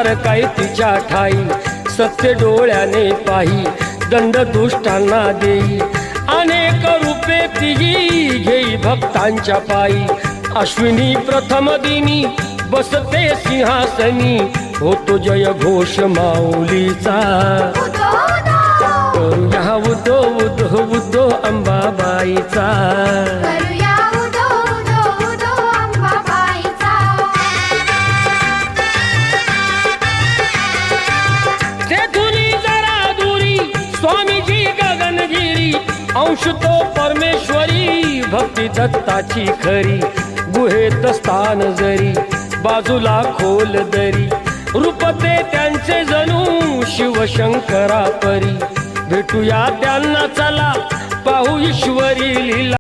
संसार काय तिच्या ठाई, सत्य डोळ्याने पाही दंड दुष्टांना देई, अनेक रूपे तिही घेई भक्तांच्या पायी, अश्विनी प्रथम दिनी बसते सिंहासनी, होतो जय घोष माऊलीचा, करूया उदो उदो उदो अंबाबाईचा, करूया उदो उदो उदो अंबाबाईचा. तेथुनी जरा दुरी स्वामीजी गगनगिरी, अंश तो परमेश्वरी भक्ती दत्ताची खरी, गुहेत स्थान जरी बाजूला खोल दरी, रूपते त्यांचे जणू शिवशंकरा परी, भेटूया त्यांना चला पाहू ईश्वरी लीला.